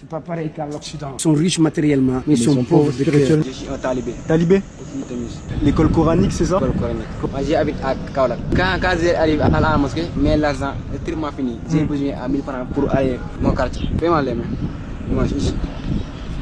C'est pas pareil qu'à l'Occident. Ils sont riches matériellement, mais ils sont pauvres spirituellement. Je suis un talibé. Talibé. L'école coranique, c'est ça? L'école coranique. Moi, j'habite à Kaolack. Quand j'arrive à la mosquée, mais l'argent est tellement fini. J'ai besoin à 1000 francs pour aller à mon quartier. Fais-moi les mains. Moi, je suis.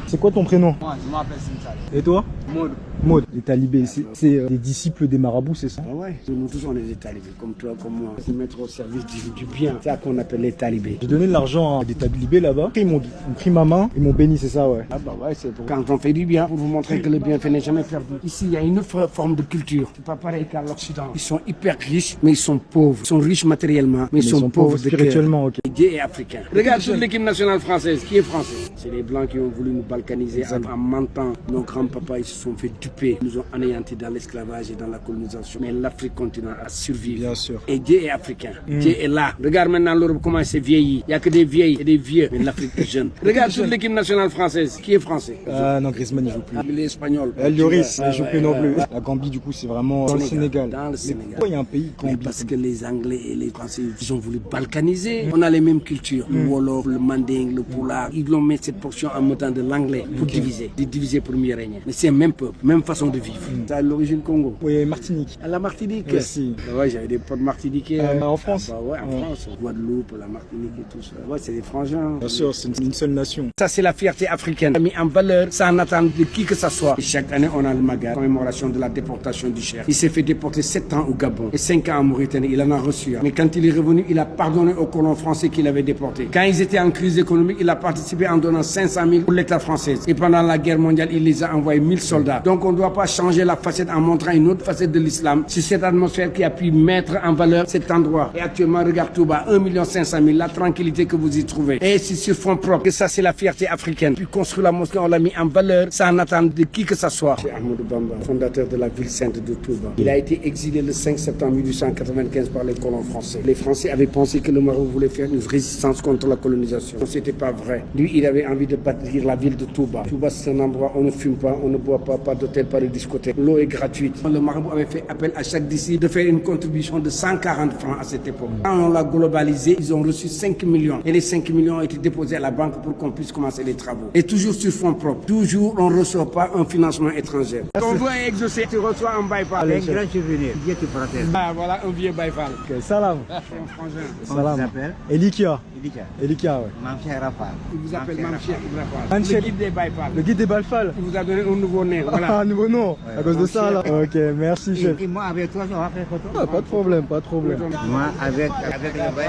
C'est quoi ton prénom? Moi, je m'appelle Sinsal. Et toi? Maud. Maud. Les talibés, c'est des disciples des marabouts, c'est ça? Ah ouais, nous tous on est des talibés, comme toi, comme moi. Se mettre au service du bien, c'est ça qu'on appelle les talibés. J'ai donné de l'argent à des talibés là-bas. Ils m'ont pris ma main, ils m'ont béni, c'est ça, ouais. Ah bah ouais, c'est pour quand on fait du bien, pour vous montrer que le bienfait n'est jamais perdu. Ici, il y a une autre forme de culture. C'est pas pareil qu'à l'Occident. Ils sont hyper riches, mais ils sont pauvres. Ils sont riches matériellement, mais ils sont pauvres spirituellement, ok. Dieu est africain. Regarde toute l'équipe nationale française. Qui est français? C'est les Blancs qui ont voulu nous balkaniser en mentant. Nos grands-papas, ils se sont fait duper. Ils nous ont anéantis dans l'esclavage et dans la colonisation. Mais l'Afrique continue à survivre. Bien sûr. Et Dieu est africain. Dieu est là. Regarde maintenant l'Europe comment c'est vieilli. Il n'y a que des vieilles et des vieux. Mais l'Afrique est jeune. Regarde toute l'équipe nationale française. Qui est français? Non, Griezmann il joue plus. Il est espagnol. Lloris, il joue plus non plus. La Gambie, du coup, c'est vraiment dans le Sénégal. Dans le Sénégal. Pourquoi il y a un pays Gambie? Parce que les Anglais et les Français, ils ont voulu balkaniser. On a les mêmes cultures. Le Wolof, le Manding, le Pulaar. Ils l'ont mis cette portion en mettant de l'anglais pour diviser. Diviser pour mieux régner. Mais c'est le même peuple, même façon de vivre. Ça l'origine Congo. Oui, Martinique. À la Martinique. Aussi. Ouais, j'avais des potes martiniquais. En France. Bah ouais, en France. Guadeloupe, la Martinique et tout ça. Ouais, c'est des frangins. Bien sûr, c'est une seule nation. Ça, c'est la fierté africaine. Mis en valeur sans attendre de qui que ce soit. Et chaque année, on a le Magal, commémoration de la déportation du Cheikh. Il s'est fait déporter 7 ans au Gabon et 5 ans en Mauritanie. Il en a reçu. Mais quand il est revenu, il a pardonné aux colons français qui l'avaient déporté. Quand ils étaient en crise économique, il a participé en donnant 500 000 pour l'État français. Et pendant la guerre mondiale, il les a envoyés 1000 soldats. Donc, on ne doit pas changer la facette en montrant une autre facette de l'islam. C'est cette atmosphère qui a pu mettre en valeur cet endroit. Et actuellement, regarde Touba, 1 500 000, la tranquillité que vous y trouvez. Et c'est sur fond propre. Et ça, c'est la fierté africaine. Puis construire la mosquée, on l'a mis en valeur sans attendre de qui que ce soit. C'est Ahmadou Bamba, fondateur de la ville sainte de Touba. Il a été exilé le 5 septembre 1895 par les colons français. Les Français avaient pensé que le Maroc voulait faire une résistance contre la colonisation. C'était pas vrai. Lui, il avait envie de bâtir la ville de Touba. Touba, c'est un endroit où on ne fume pas, on ne boit pas d'hôtel, pas de discothèque. L'eau est gratuite. Le marabout avait fait appel à chaque disciple de faire une contribution de 140 francs à cette époque. Quand on l'a globalisé, ils ont reçu 5 millions. Et les 5 millions ont été déposés à la banque pour qu'on puisse commencer les travaux. Et toujours sur fonds propres. Toujours, on ne reçoit pas un financement étranger. Ton voix est exaucé, tu reçois un baïfal. Un grand souvenir. Dieu te protège. Ah, voilà un vieux baïfal. Ok, salam. C'est un frangin. Salam. Comment tu t'appelles? Elikia. Elika. Elikia, ouais. Mamcher Rafal. Il vous appelle Mamcher Ibrahim. Mamcher. Le guide des baïfals. Le guide des Balfal. Il vous a donné un nouveau nez. Voilà. Ah, un nouveau nom. À cause de ça, là. Ok, merci, chef. Et moi, avec toi, on va faire photo. Ah, pas de problème, pas de problème. Moi, avec le bail.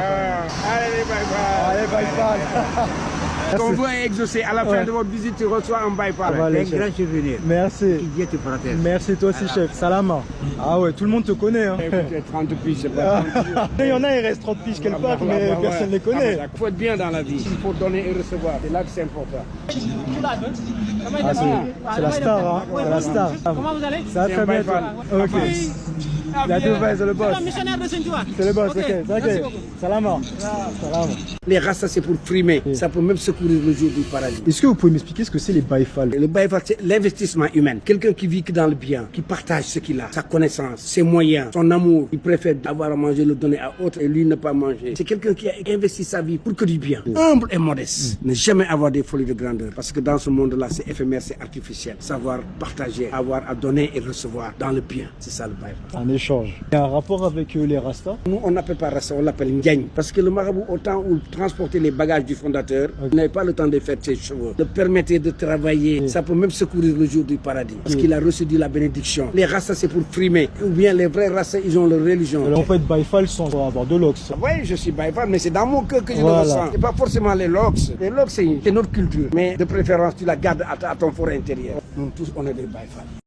Allez les baïfals. Allez, Balfal. Ton voix est exaucé. À la fin de votre visite, tu reçois un baïfal. va, Un allez, grand souvenir. Merci. Que Dieu te protège. Merci, toi aussi, chef. Salama. Ah ouais, tout le monde te connaît, hein. Écoutez, 30 piges, c'est pas. Il y en a, il reste 30 piges quelque part, mais personne ne les connaît. Il faut être bien dans la vie. Il faut donner et recevoir. C'est là que c'est important. Ah, c'est la star, hein. C'est la star. Comment vous allez? Ça va très bien. Ok. Il a deux vases, c'est le boss. C'est le missionnaire de Saint-Joua. C'est le boss, Ok. ok. Merci Ok. beaucoup. Salama. Salama. Les races, ça c'est pour frimer. Ça peut même secourir le jour du paradis. Est-ce que vous pouvez m'expliquer ce que c'est les baïfal? Le baïfal, c'est l'investissement humain. Quelqu'un qui vit que dans le bien, qui partage ce qu'il a, sa connaissance, ses moyens, son amour. Il préfère avoir à manger, le donner à autre et lui ne pas manger. C'est quelqu'un qui a investi sa vie pour que du bien. Humble et modeste. Ne jamais avoir des folies de grandeur. Parce que dans ce monde-là, c'est éphémère, c'est artificiel. Savoir partager, avoir à donner et recevoir dans le bien. C'est ça le baïfal. Un échange. Il y a un rapport avec les Rastas? Nous, on n'appelle pas rasta, on l'appelle Ndiagne. Parce que le marabout, au temps où transporter les bagages du fondateur, il n'avait pas le temps de faire ses chevaux, de permettre de travailler. Ça peut même secourir le jour du paradis. Parce qu'il a reçu de la bénédiction. Les rastas, c'est pour frimer. Ou bien les vrais rastas, ils ont leur religion. Alors, on peut être baïfal sans avoir de lox. Oui, je suis baïfal, mais c'est dans mon cœur que je Voilà. le ressens. C'est pas forcément les lox. Les lox, c'est notre culture. Mais de préférence, tu la gardes à ton fort intérieur. Nous tous, on est des baïfal.